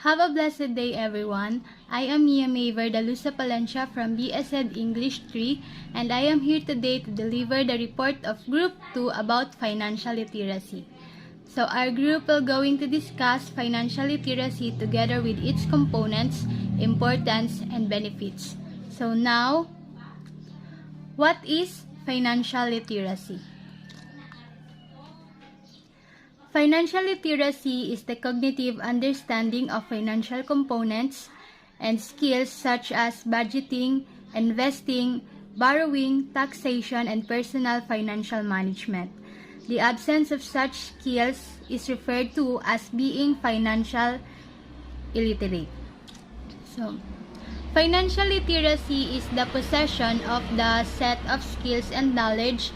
Have a blessed day, everyone. I am Mia May Verdalusa Palencia from BSed English 3, and I am here today to deliver the report of Group 2 about financial literacy. So our group will going to discuss financial literacy together with its components, importance, and benefits. So now, what is financial literacy? Financial literacy is the cognitive understanding of financial components and skills such as budgeting, investing, borrowing, taxation, and personal financial management. The absence of such skills is referred to as being financial illiterate. So, financial literacy is the possession of the set of skills and knowledge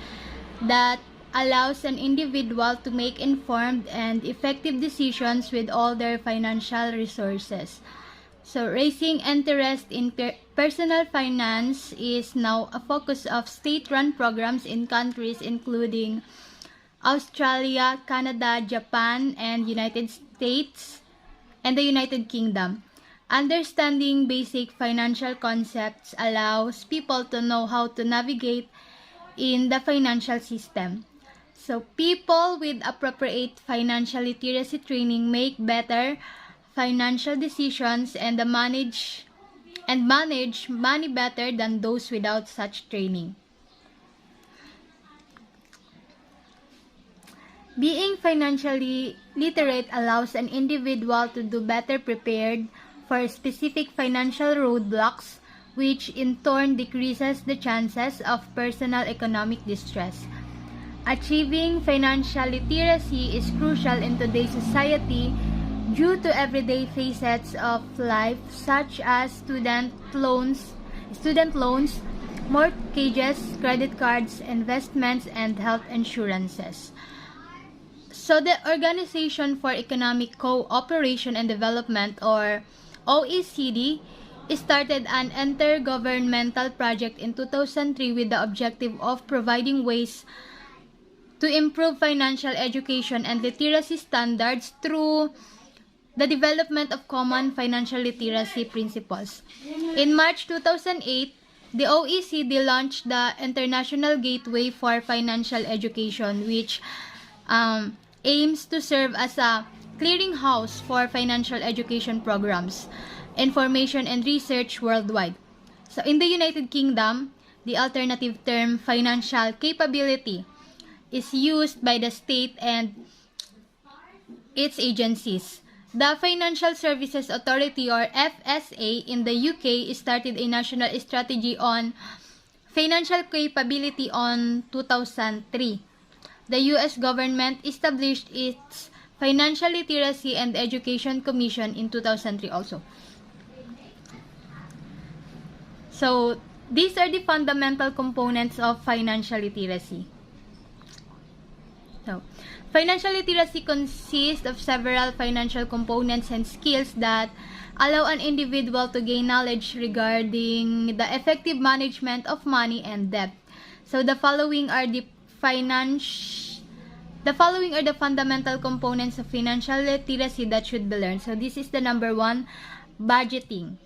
that allows an individual to make informed and effective decisions with all their financial resources. So, raising interest in personal finance is now a focus of state-run programs in countries including Australia, Canada, Japan, and United States, and the United Kingdom. Understanding basic financial concepts allows people to know how to navigate in the financial system. So, people with appropriate financial literacy training make better financial decisions and manage money better than those without such training. Being financially literate allows an individual to do better prepared for specific financial roadblocks, which in turn decreases the chances of personal economic distress. Achieving financial literacy is crucial in today's society due to everyday facets of life such as student loans, mortgages, credit cards, investments, and health insurances. So the Organization for Economic Cooperation and Development, or OECD, started an intergovernmental project in 2003 with the objective of providing ways to improve financial education and literacy standards through the development of common financial literacy principles. In March 2008, the OECD launched the International Gateway for Financial Education, which aims to serve as a clearinghouse for financial education programs, information, and research worldwide. So in the United Kingdom, the alternative term financial capability is used by the state and its agencies. The Financial Services Authority, or FSA, in the UK started a national strategy on financial capability on 2003. The US government established its Financial Literacy and Education Commission in 2003 also. So, these are the fundamental components of financial literacy. So, financial literacy consists of several financial components and skills that allow an individual to gain knowledge regarding the effective management of money and debt. So, the following are the fundamental components of financial literacy that should be learned. So, this is the number one, budgeting.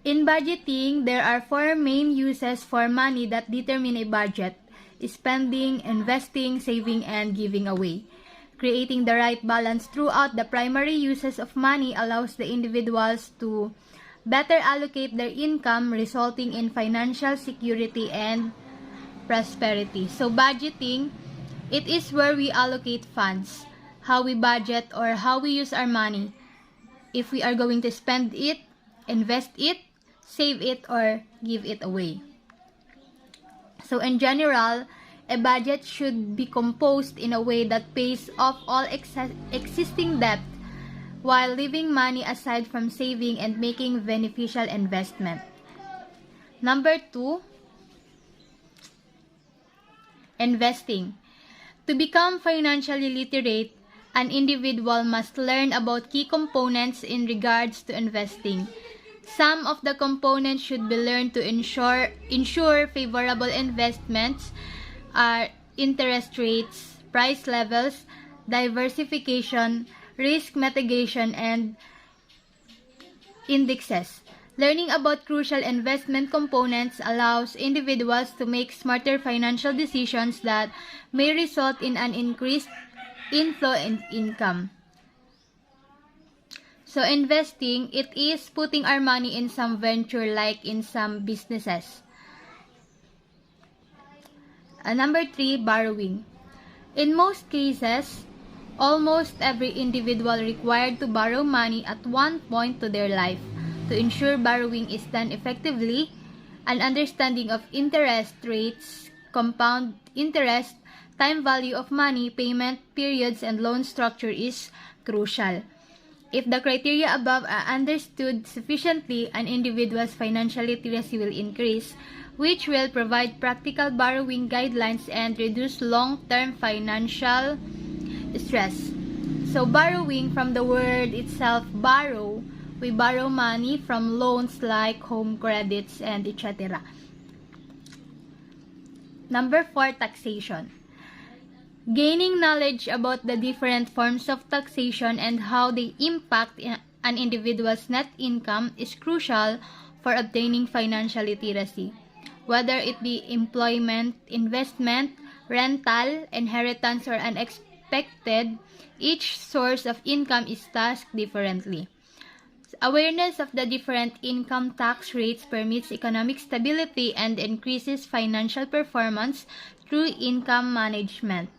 In budgeting, there are four main uses for money that determine a budget: spending, investing, saving, and giving away. Creating the right balance throughout the primary uses of money allows the individuals to better allocate their income, resulting in financial security and prosperity. So, budgeting, it is where we allocate funds, how we budget or how we use our money, if we are going to spend it, invest it, save it, or give it away. So in general, a budget should be composed in a way that pays off all existing debt while leaving money aside from saving and making beneficial investment. Number 2, investing. To become financially literate, an individual must learn about key components in regards to investing. Some of the components should be learned to ensure favorable investments are interest rates, price levels, diversification, risk mitigation, and indexes. Learning about crucial investment components allows individuals to make smarter financial decisions that may result in an increased inflow and income. So investing, it is putting our money in some venture like in some businesses. Number 3, borrowing. In most cases, almost every individual required to borrow money at one point to their life. To ensure borrowing is done effectively, an understanding of interest rates, compound interest, time value of money, payment periods, and loan structure is crucial. If the criteria above are understood sufficiently, an individual's financial literacy will increase, which will provide practical borrowing guidelines and reduce long-term financial stress. So, borrowing, from the word itself, borrow, we borrow money from loans like home credits and etc. Number 4, taxation. Gaining knowledge about the different forms of taxation and how they impact an individual's net income is crucial for obtaining financial literacy. Whether it be employment, investment, rental, inheritance, or unexpected, each source of income is taxed differently. Awareness of the different income tax rates permits economic stability and increases financial performance through income management.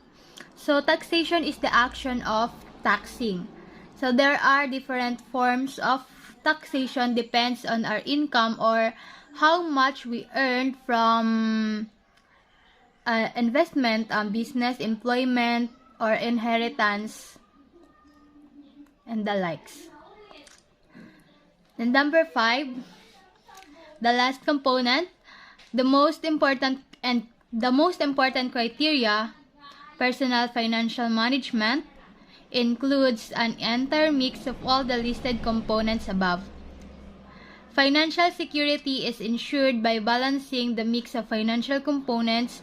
So, taxation is the action of taxing. So, there are different forms of taxation depends on our income or how much we earned from investment, business, employment, or inheritance, and the likes. Then number 5, the last component, the most important criteria, personal financial management, includes an entire mix of all the listed components above. Financial security is ensured by balancing the mix of financial components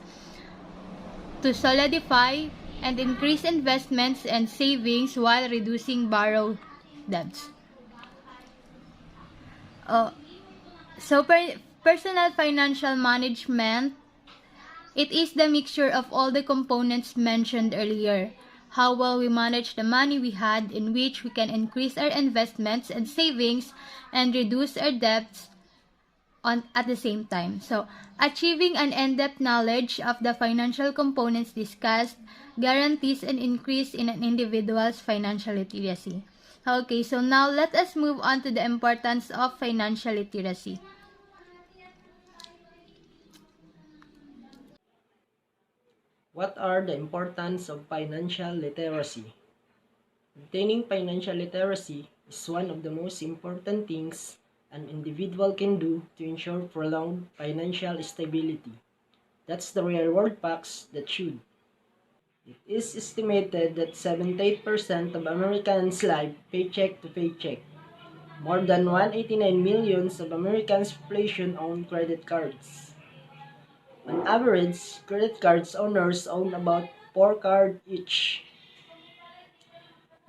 to solidify and increase investments and savings while reducing borrowed debts. Personal financial management, it is the mixture of all the components mentioned earlier. How well we manage the money we had, in which we can increase our investments and savings and reduce our debts at the same time. So, achieving an in-depth knowledge of the financial components discussed guarantees an increase in an individual's financial literacy. Okay, so now let us move on to the importance of financial literacy. What are the importance of financial literacy? Obtaining financial literacy is one of the most important things an individual can do to ensure prolonged financial stability. That's the real-world facts that should. It is estimated that 78% of Americans live paycheck to paycheck. More than 189 million of Americans' population own credit cards. On average, credit cards owners own about 4 cards each.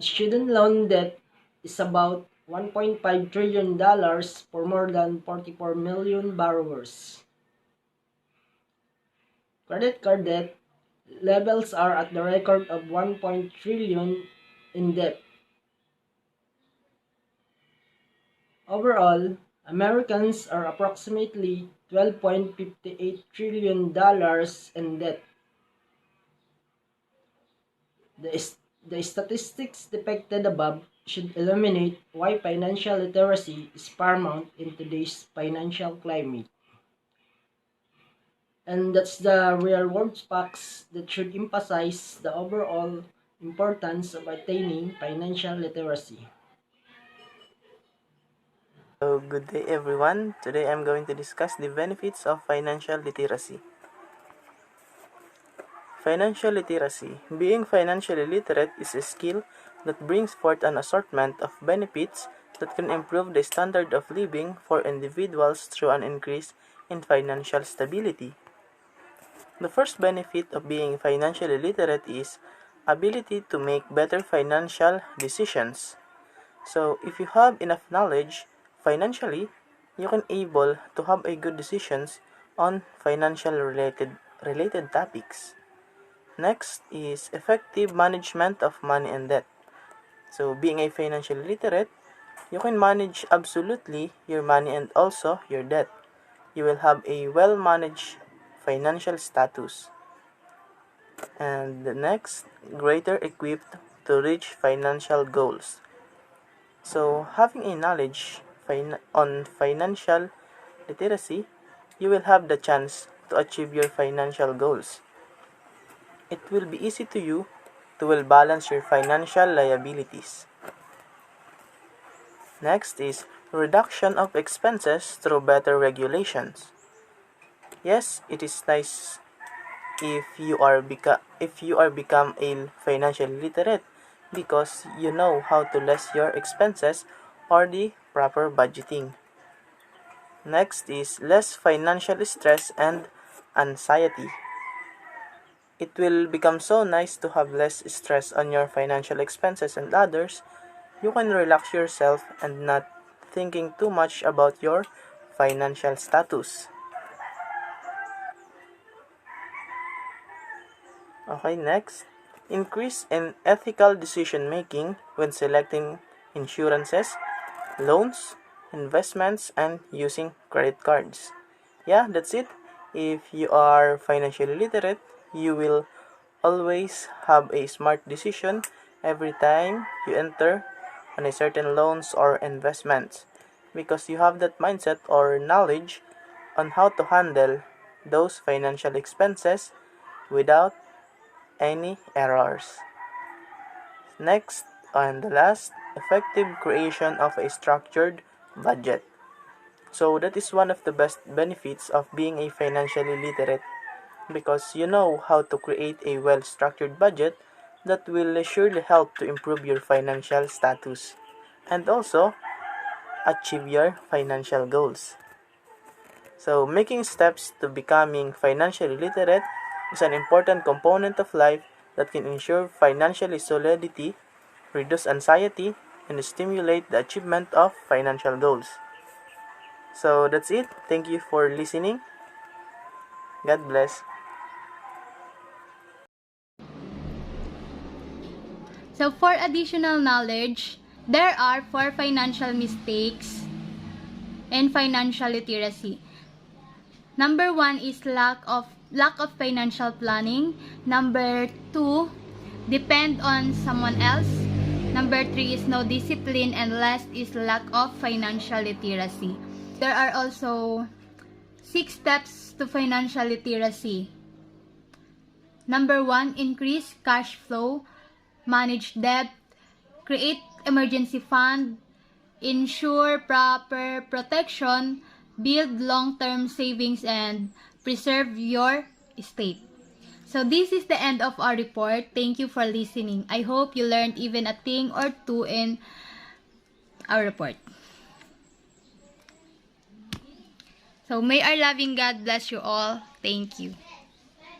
Student loan debt is about $1.5 trillion for more than 44 million borrowers. Credit card debt levels are at the record of 1 trillion in debt. Overall, Americans are approximately $12.58 trillion in debt. The statistics depicted above should illuminate why financial literacy is paramount in today's financial climate. And that's the real-world facts that should emphasize the overall importance of attaining financial literacy. So, good day everyone. Today I'm going to discuss the benefits of financial literacy. Financial literacy. Being financially literate is a skill that brings forth an assortment of benefits that can improve the standard of living for individuals through an increase in financial stability. The first benefit of being financially literate is ability to make better financial decisions. So, if you have enough knowledge financially, you can able to have a good decisions on financial related topics. Next is effective management of money and debt. So, being a financially literate, you can manage absolutely your money and also your debt. You will have a well-managed financial status. And the next, greater equipped to reach financial goals. So, having a knowledge on financial literacy, you will have the chance to achieve your financial goals. It will be easy to you to well balance your financial liabilities. Next is reduction of expenses through better regulations. Yes, it is nice if you are become a financially literate because you know how to less your expenses or the proper budgeting. Next is less financial stress and anxiety. It will become so nice to have less stress on your financial expenses and others. You can relax yourself and not thinking too much about your financial status. Okay, next. Increase in ethical decision making when selecting insurances, loans, investments, and using credit cards. Yeah, that's it. If you are financially literate, you will always have a smart decision every time you enter on a certain loans or investments because you have that mindset or knowledge on how to handle those financial expenses without any errors. Next, and the last, effective creation of a structured budget. So that is one of the best benefits of being a financially literate because you know how to create a well-structured budget that will surely help to improve your financial status and also achieve your financial goals. So making steps to becoming financially literate is an important component of life that can ensure financial solidity, reduce anxiety, and stimulate the achievement of financial goals. So that's it. Thank you for listening. God bless. So for additional knowledge, there are 4 financial mistakes in financial literacy. Number 1 is lack of financial planning. Number 2, depend on someone else. Number 3 is no discipline, and last is lack of financial literacy. There are also 6 steps to financial literacy. Number 1, increase cash flow, manage debt, create emergency fund, ensure proper protection, build long-term savings, and preserve your estate. So this is the end of our report. Thank you for listening. I hope you learned even a thing or two in our report. So may our loving God bless you all. Thank you.